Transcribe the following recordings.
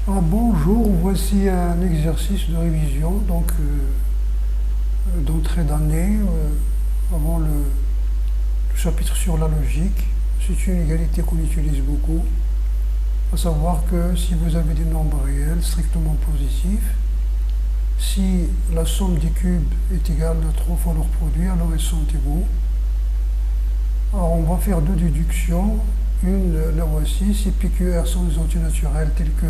Bonjour, voici un exercice de révision d'entrée d'année avant le chapitre sur la logique. C'est une égalité qu'on utilise beaucoup, à savoir que si vous avez des nombres réels strictement positifs, si la somme des cubes est égale à 3 fois leur produit, alors ils sont égaux. Alors on va faire deux déductions. Une, la voici, si P, Q, R sont des entiers naturels tels que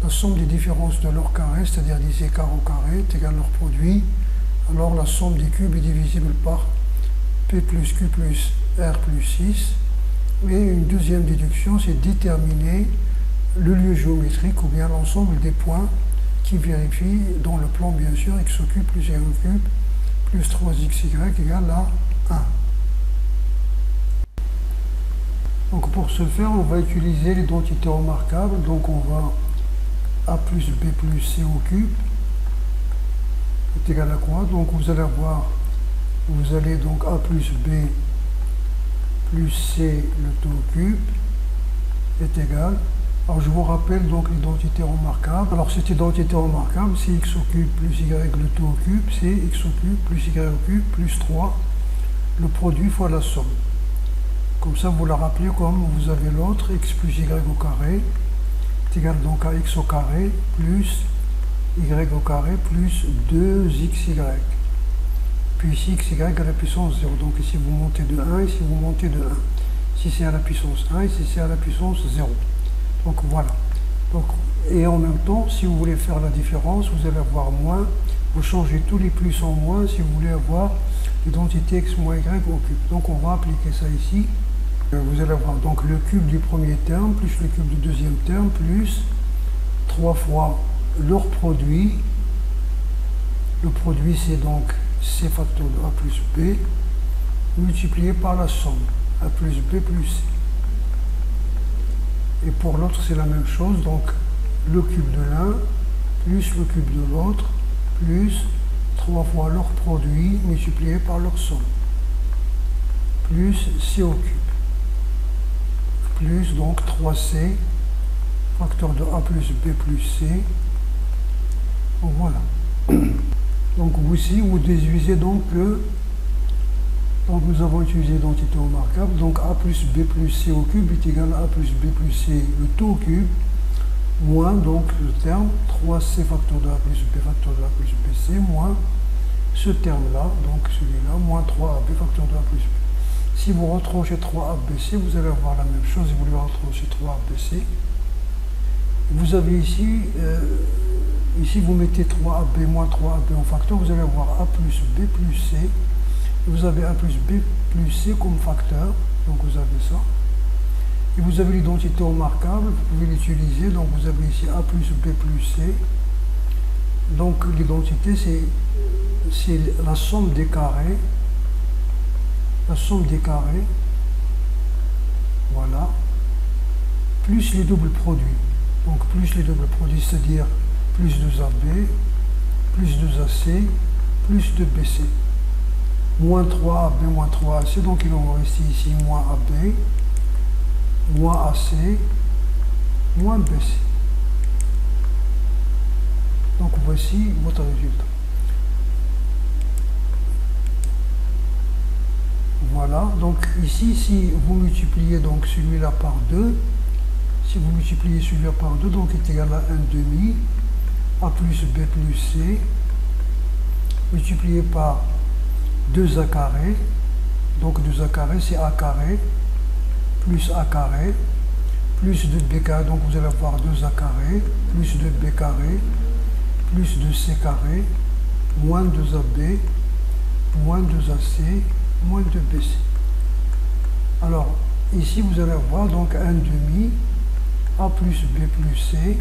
la somme des différences de leur carré, c'est-à-dire des écarts au carré, est égale à leur produit, alors la somme des cubes est divisible par P plus Q plus R plus 6. Et une deuxième déduction, c'est déterminer le lieu géométrique ou bien l'ensemble des points qui vérifient dans le plan, bien sûr, x au cube plus y au cube plus 3xy égale à 1. Donc pour ce faire, on va utiliser l'identité remarquable. Donc on va a plus b plus c au cube est égal à quoi? Donc vous allez avoir, vous allez donc a plus b plus c le tout au cube est égal. Alors je vous rappelle donc l'identité remarquable. Alors cette identité remarquable, c'est x au cube plus y le tout au cube, c'est x au cube plus y au cube plus 3, le produit fois la somme. Comme ça vous la rappelez comme vous avez l'autre, x plus y au carré est égal donc à x au carré plus y au carré plus 2xy. Puis ici xy à la puissance 0. Donc ici vous montez de 1, ici vous montez de 1. Ici c'est à la puissance 1, ici c'est à la puissance 0. Donc voilà. Donc, et en même temps, si vous voulez faire la différence, vous allez avoir moins. Vous changez tous les plus en moins si vous voulez avoir l'identité x moins y au cube. Donc on va appliquer ça ici. Vous allez avoir donc le cube du premier terme plus le cube du deuxième terme plus 3 fois leur produit. Le produit c'est donc c facteur de a plus b multiplié par la somme a plus b plus c. Et pour l'autre c'est la même chose, donc le cube de l'un plus le cube de l'autre plus 3 fois leur produit multiplié par leur somme plus c au cube plus donc 3c facteur de a plus b plus c. Donc voilà. Donc ici vous déduisez donc que nous avons utilisé l'identité remarquable, donc a plus b plus c au cube est égal à a plus b plus c le tout au cube moins donc le terme 3c facteur de a plus b facteur de a plus bc moins ce terme là, donc celui-là, moins 3ab facteur de a plus b. Si vous retranchez 3abc, vous allez avoir la même chose et vous lui retranchez 3abc. Vous avez ici, ici vous mettez 3ab moins 3ab en facteur, vous allez avoir a plus b plus c. Vous avez a plus b plus c comme facteur, donc vous avez ça. Et vous avez l'identité remarquable, vous pouvez l'utiliser, donc vous avez ici a plus b plus c. Donc l'identité c'est la somme des carrés. La somme des carrés, voilà, plus les doubles produits. Donc plus les doubles produits, c'est-à-dire plus 2AB, plus 2AC, plus 2BC. Moins 3AB, moins 3AC, donc il va vous rester ici moins AB, moins AC, moins BC. Donc voici votre résultat. Voilà, donc ici, si vous multipliez donc celui-là par 2, si vous multipliez celui-là par 2, donc il est égal à 1 demi, a plus b plus c, multiplié par 2a carré, donc 2a carré c'est a carré, plus a carré, plus 2b carré, donc vous allez avoir 2a carré, plus 2b carré, plus 2c carré, moins 2ab, moins 2ac, moins 2bc. Alors, ici, vous allez avoir donc 1 demi, a plus b plus c.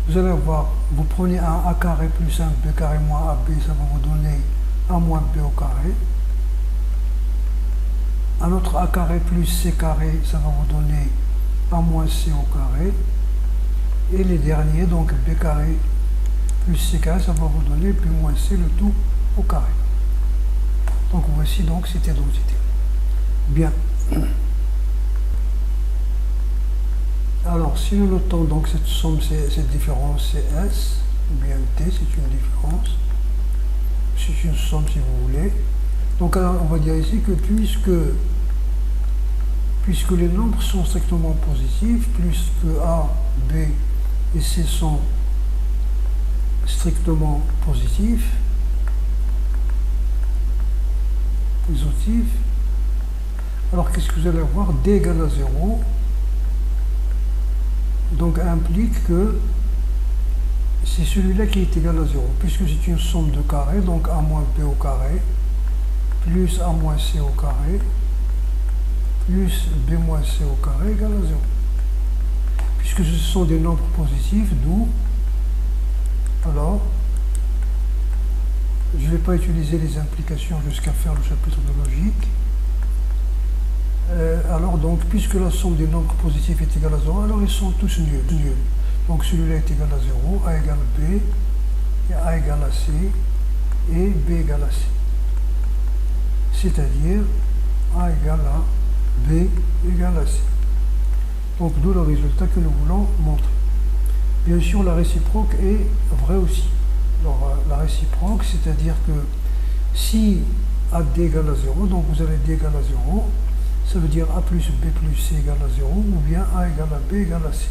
Vous allez avoir, vous prenez un a carré plus un b carré moins ab, ça va vous donner a moins b au carré. Un autre a carré plus c carré, ça va vous donner a moins c au carré. Et les derniers, donc b carré plus c carré, ça va vous donner b moins c le tout au carré. Donc voici donc cette identité. Bien. Alors, si nous notons donc cette somme, cette différence, c'est S, ou bien T, c'est une différence. C'est une somme si vous voulez. Donc, alors, on va dire ici que puisque les nombres sont strictement positifs, puisque A, B et C sont strictement positifs, alors qu'est-ce que vous allez avoir? D égale à 0. Donc implique que c'est celui-là qui est égal à 0, puisque c'est une somme de carrés, donc A moins B au carré, plus A moins C au carré, plus B moins C au carré égale à 0. Puisque ce sont des nombres positifs, d'où, alors, je ne vais pas utiliser les implications jusqu'à faire le chapitre de logique. Alors donc, puisque la somme des nombres positifs est égale à 0, alors ils sont tous nuls. Donc celui-là est égal à 0, A égale B, et A égale à C, et B égale à C. C'est-à-dire A égale à B égale à C. Donc d'où le résultat que nous voulons montrer. Bien sûr, la réciproque est vraie aussi. Alors la réciproque, c'est-à-dire que si AD égale à 0, donc vous avez D égale à 0, ça veut dire A plus B plus C égale à 0, ou bien A égale à B égale à C.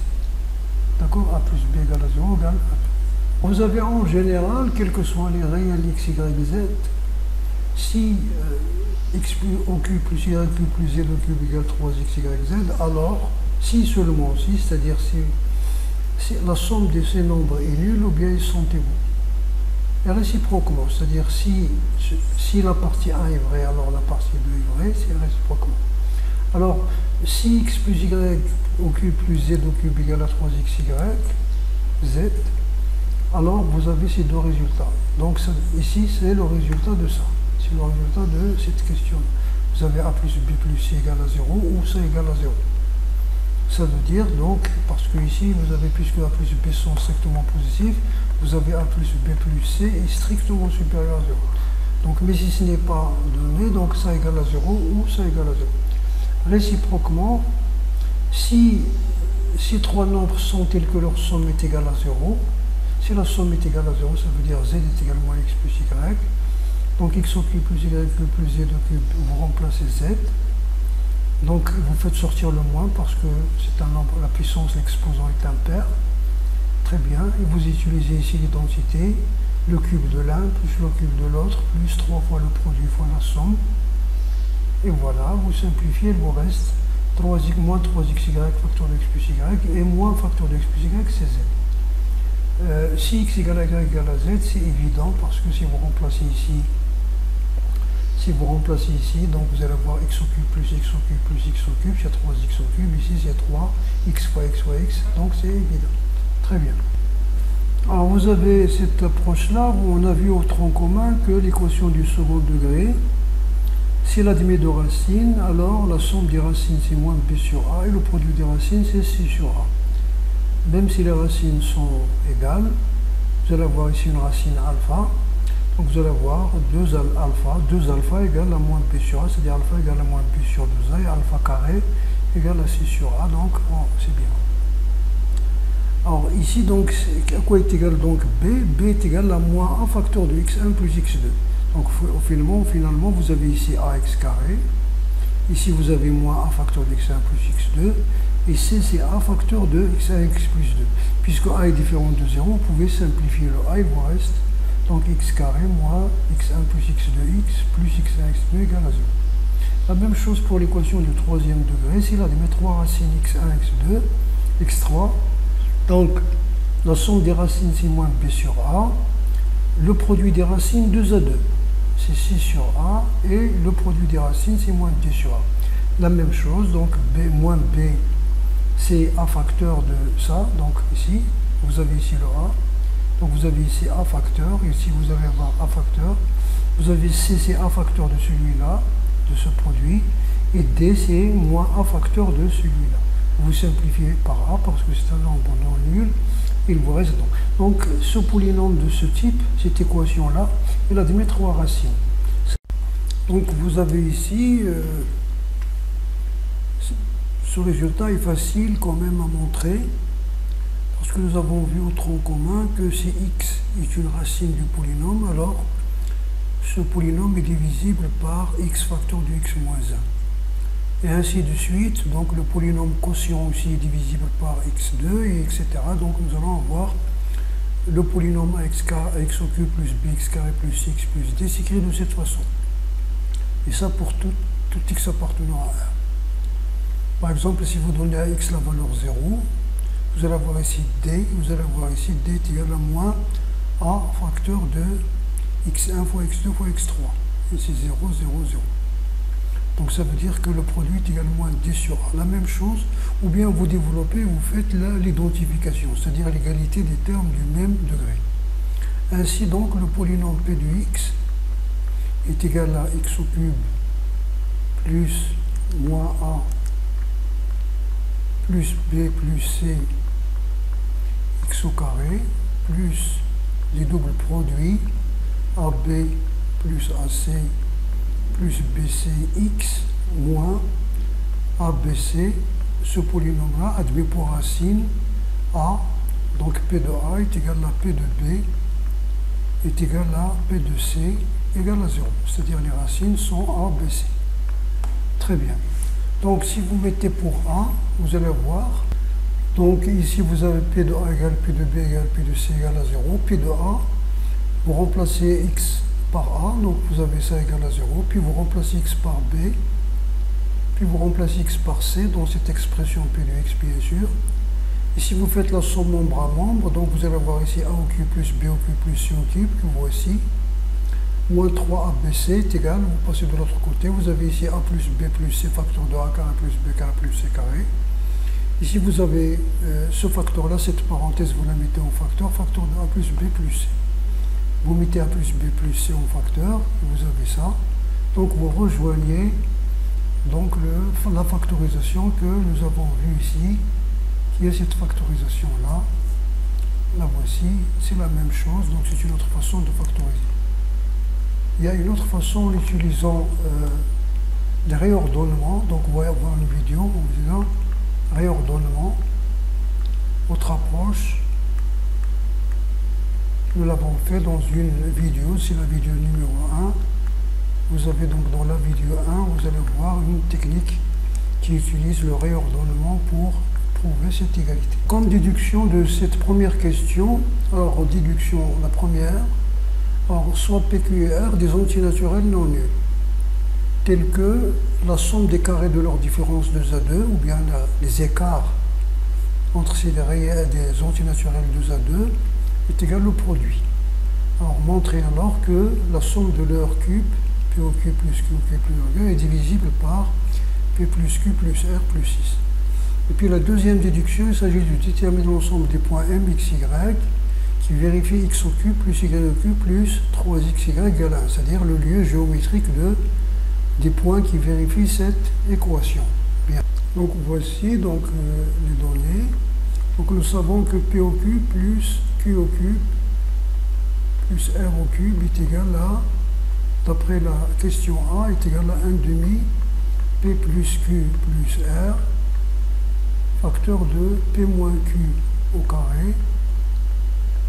D'accord? A plus B égale à 0 égale à B. Vous avez en général, quels que soient les réels x, y, z, si x plus au cube plus y cube plus z au cube égale 3x, y, z, alors, si seulement si, c'est-à-dire si la somme de ces nombres est nulle, ou bien ils sont égaux. Et réciproquement, c'est-à-dire si la partie 1 est vraie, alors la partie 2 est vraie, c'est réciproquement. Alors, si x plus y au cube plus z au cube égale à 3xy, z, alors vous avez ces deux résultats. Donc ici, c'est le résultat de ça. C'est le résultat de cette question. Vous avez A plus B plus C égale à 0 ou C égale à 0. Ça veut dire donc, parce que ici, vous avez, puisque A plus B sont strictement positifs, vous avez A plus B plus C est strictement supérieur à 0. Donc, mais si ce n'est pas donné, donc ça égale à 0 ou ça égale à 0. Réciproquement, si ces trois nombres sont tels que leur somme est égale à 0, si la somme est égale à 0, ça veut dire z est également x plus y. Donc x au cube plus y cube plus z au cube, vous remplacez z. Donc vous faites sortir le moins parce que c'est un nombre, la puissance, l'exposant est impair. Très bien, et vous utilisez ici l'identité, le cube de l'un plus le cube de l'autre, plus 3 fois le produit fois la somme. Et voilà, vous simplifiez, il vous reste 3x moins 3xy facteur de x plus y et moins facteur de x plus y, c'est z. Si x égale à y égale à z, c'est évident parce que si vous remplacez ici, donc vous allez avoir x au cube plus x au cube plus x au cube, il y a 3x au cube, ici il y a 3x fois x, donc c'est évident. Très bien. Alors vous avez cette approche-là où on a vu au tronc commun que l'équation du second degré, si elle admet deux racines, alors la somme des racines c'est moins b sur a et le produit des racines c'est c sur a. Même si les racines sont égales, vous allez avoir ici une racine alpha, donc vous allez avoir 2 alpha égale à moins b sur a, c'est-à-dire alpha égale à moins b sur 2a et alpha carré égale à c sur a, donc bon, c'est bien. Alors ici donc, à quoi est égal donc b? B est égal à moins a facteur de x1 plus x2. Donc finalement, vous avez ici ax carré, ici vous avez moins a facteur de x1 plus x2, et c c'est a facteur de x1 x plus 2. Puisque a est différent de 0, vous pouvez simplifier le a, il vous reste donc x carré moins x1 plus x2x plus x1 x2 égale à 0. La même chose pour l'équation du troisième degré, s'il a des trois racines x1, x2, x3, donc la somme des racines c'est moins b sur a, le produit des racines 2 à 2. C'est c sur a, et le produit des racines, c'est moins d sur a. La même chose, donc b moins b, c'est a facteur de ça, donc ici, vous avez ici le a, donc vous avez ici a facteur, et ici vous allez avoir a facteur, vous avez c, c'est a facteur de celui-là, de ce produit, et d, c'est moins a facteur de celui-là. Vous simplifiez par a, parce que c'est un nombre non nul, il vous reste donc ce polynôme de ce type, cette équation-là, elle admet trois racines. Donc vous avez ici Ce résultat est facile quand même à montrer, parce que nous avons vu au tronc commun que si x est une racine du polynôme, alors ce polynôme est divisible par x facteur de x moins 1. Et ainsi de suite, donc le polynôme quotient aussi est divisible par x2, et etc. Donc nous allons avoir le polynôme ax au cube plus bx carré plus x plus d s'écrit de cette façon. Et ça pour tout x appartenant à 1. Par exemple, si vous donnez à x la valeur 0, vous allez avoir ici d, vous allez avoir ici d est égal à moins a facteur de x1 fois x2 fois x3. Et c'est 0, 0, 0. Donc ça veut dire que le produit est égal à moins d sur a. La même chose, ou bien vous développez, vous faites l'identification, c'est-à-dire l'égalité des termes du même degré. Ainsi donc, le polynôme p de x est égal à x au cube plus moins a plus b plus c x au carré plus les doubles produits ab plus ac plus bcx moins abc. Ce polynôme-là admet pour racine a, donc p de a est égal à p de b est égal à p de c égal à 0. C'est-à-dire les racines sont a, b, c. Très bien. Donc si vous mettez pour a, vous allez voir, donc ici vous avez p de a égale p de b égale p de c égale à 0. P de a, vous remplacez x par a, donc vous avez ça égal à 0, puis vous remplacez x par b, puis vous remplacez x par c dans cette expression p de x bien sûr. Et si vous faites la somme membre à membre, donc vous allez avoir ici a au cube plus b au cube plus c au cube, que voici, moins 3abc est égal, vous passez de l'autre côté, vous avez ici a plus b plus c facteur de a carré plus b carré plus c carré. Ici vous avez ce facteur-là, cette parenthèse, vous la mettez en facteur de a plus b plus c. Vous mettez a plus b plus c en facteur, vous avez ça. Donc vous rejoignez donc la factorisation que nous avons vue ici, qui est cette factorisation-là. La voici, c'est la même chose, donc c'est une autre façon de factoriser. Il y a une autre façon en utilisant les réordonnements. Donc vous allez voir une vidéo en vous disant réordonnement, autre approche. Nous l'avons fait dans une vidéo, c'est la vidéo numéro 1. Vous avez donc dans la vidéo 1, vous allez voir une technique qui utilise le réordonnement pour prouver cette égalité. Comme déduction de cette première question, alors déduction la première, alors soit PQR des antinaturels non nuls, tels que la somme des carrés de leur différence 2A2, ou bien les écarts entre ces des antinaturels 2A2 est égal au produit. Alors montrer alors que la somme de leur cube, P au cube plus Q au cube plus R est divisible par P plus Q plus R plus 6. Et puis la deuxième déduction, il s'agit de déterminer l'ensemble des points M, X, Y, qui vérifie X au cube plus Y au cube plus 3XY égale 1, c'est-à-dire le lieu géométrique des points qui vérifient cette équation. Bien. Donc voici donc, les données. Donc nous savons que P au cube plus Q au cube plus R au cube est égal à, d'après la question A, est égal à 1 demi P plus Q plus R facteur de P moins Q au carré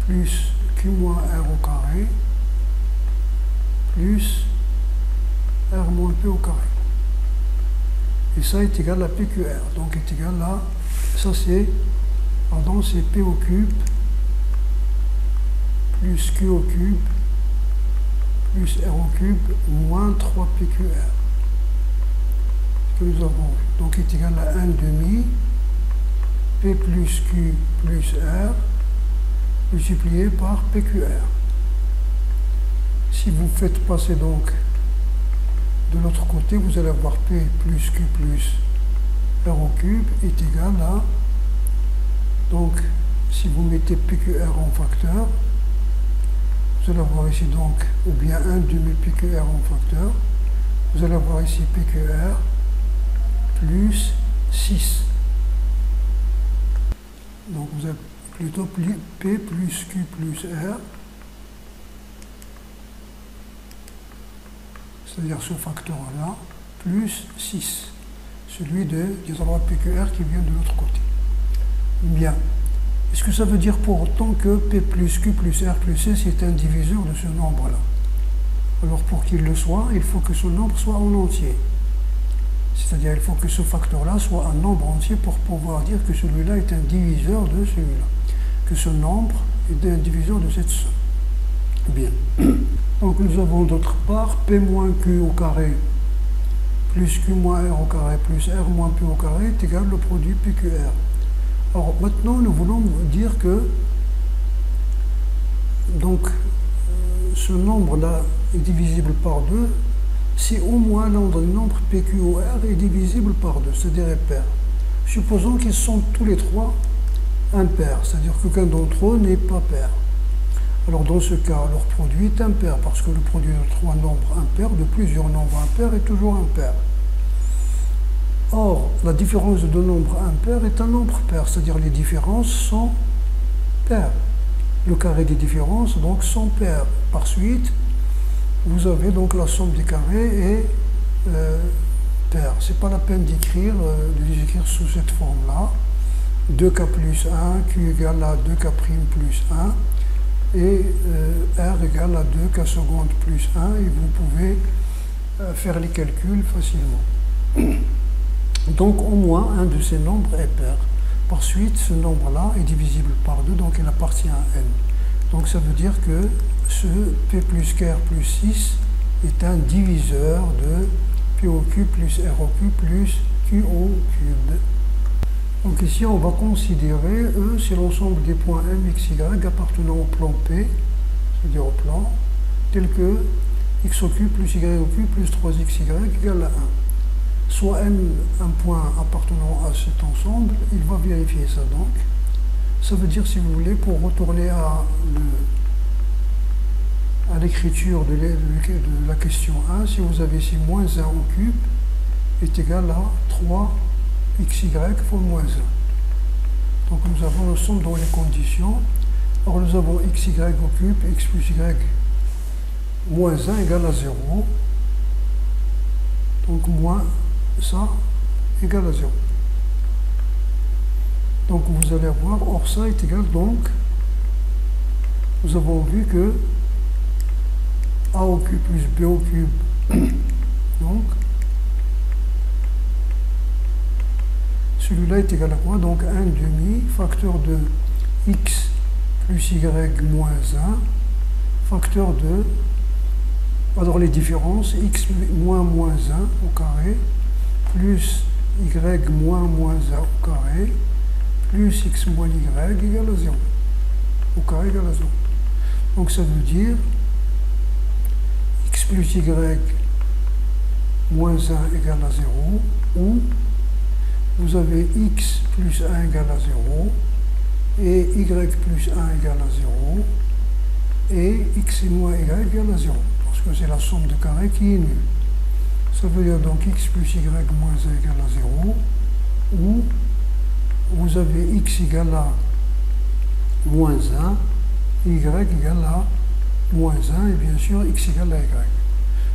plus Q moins R au carré plus R moins P au carré. Et ça est égal à PQR. Donc est égal à, ça c'est, pardon, c'est P au cube plus Q au cube plus R au cube moins 3PQR. Que nous avons vu. Donc est égal à 1 demi P plus Q plus R multiplié par PQR. Si vous faites passer donc de l'autre côté, vous allez avoir P plus Q plus R au cube est égal à, donc si vous mettez PQR en facteur, vous allez avoir ici donc, ou bien 1 demi PQR en facteur, vous allez avoir ici PQR plus 6. Donc vous avez plutôt P plus Q plus R, c'est-à-dire ce facteur-là, plus 6. celui du droit PQR qui vient de l'autre côté. Bien. Est-ce que ça veut dire pour autant que P plus Q plus R plus S est un diviseur de ce nombre-là? Alors pour qu'il le soit, il faut que ce nombre soit en entier. C'est-à-dire il faut que ce facteur-là soit un nombre entier pour pouvoir dire que celui-là est un diviseur de celui-là. Que ce nombre est un diviseur de cette somme. Bien. Donc nous avons d'autre part P moins Q au carré plus Q moins R au carré plus R moins P au carré est égal au produit PQR. Alors maintenant nous voulons dire que donc ce nombre-là est divisible par 2 si au moins l'ordre du nombre PQR est divisible par 2, c'est-à-dire est pair. Supposons qu'ils sont tous les trois impairs, c'est-à-dire qu'aucun d'entre eux n'est pas pair. Alors dans ce cas, leur produit est impair, parce que le produit de trois nombres impairs, de plusieurs nombres impairs, est toujours impair. Or, la différence de deux nombres impairs est un nombre pair, c'est-à-dire les différences sont paires. Le carré des différences, donc, sont pairs. Par suite, vous avez donc la somme des carrés est paire. Ce n'est pas la peine d'écrire, de les écrire sous cette forme-là. 2K plus 1, Q égale à 2K prime plus 1. Et R égale à 2K seconde plus 1, et vous pouvez faire les calculs facilement. Donc au moins un de ces nombres est pair. Par suite, ce nombre-là est divisible par 2, donc il appartient à n. Donc ça veut dire que ce P plus KR plus 6 est un diviseur de P au cube plus R au cube plus Q au cube. Donc ici, on va considérer E, c'est l'ensemble des points M, X, Y appartenant au plan P, c'est-à-dire au plan, tel que X au cube plus Y au cube plus 3XY égale à 1. Soit M, un point appartenant à cet ensemble, il va vérifier ça donc. Ça veut dire, si vous voulez, pour retourner à l'écriture de la question 1, si vous avez ici moins 1 au cube est égal à 3 XY fois moins 1. Donc nous avons l'ensemble dans les conditions. Or nous avons XY au cube, X plus Y moins 1 égale à 0. Donc moins ça égale à 0. Donc vous allez voir, or ça est égal donc, nous avons vu que A au cube plus B au cube, donc celui-là est égal à quoi? Donc 1 demi, facteur de x plus y moins 1, facteur de, alors les différences, x moins moins 1 au carré, plus y moins moins 1 au carré, plus x moins y égale à 0. Au carré égale à 0. Donc ça veut dire x plus y moins 1 égale à 0, ou vous avez x plus 1 égale à 0, et y plus 1 égale à 0, et x moins y égale à 0, parce que c'est la somme de carrés qui est nulle. Ça veut dire donc x plus y moins 1 égale à 0, ou vous avez x égale à moins 1, y égale à moins 1, et bien sûr x égale à y.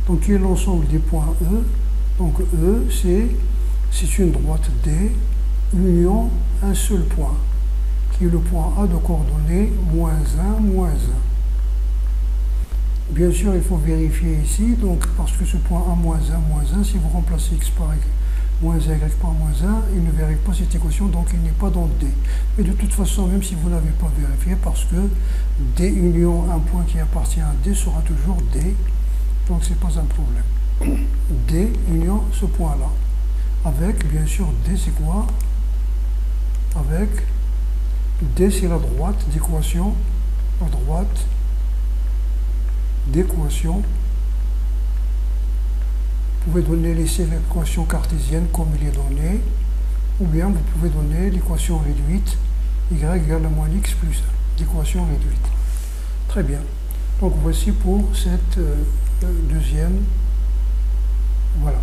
Donc qui est l'ensemble des points E. Donc E, c'est une droite D, union un seul point, qui est le point A de coordonnées moins 1, moins 1. Bien sûr, il faut vérifier ici, donc parce que ce point A moins 1, moins 1, si vous remplacez x par moins y par moins 1, il ne vérifie pas cette équation, donc il n'est pas dans D. Mais de toute façon, même si vous n'avez pas vérifié, parce que D union un point qui appartient à D sera toujours D, donc c'est pas un problème. D union ce point-là. Avec, bien sûr, D c'est quoi? Avec D c'est la droite d'équation, la droite d'équation. Vous pouvez donner l'équation cartésienne comme il est donné, ou bien vous pouvez donner l'équation réduite, y égale à moins x plus 1, l'équation réduite. Très bien. Donc voici pour cette deuxième. Voilà.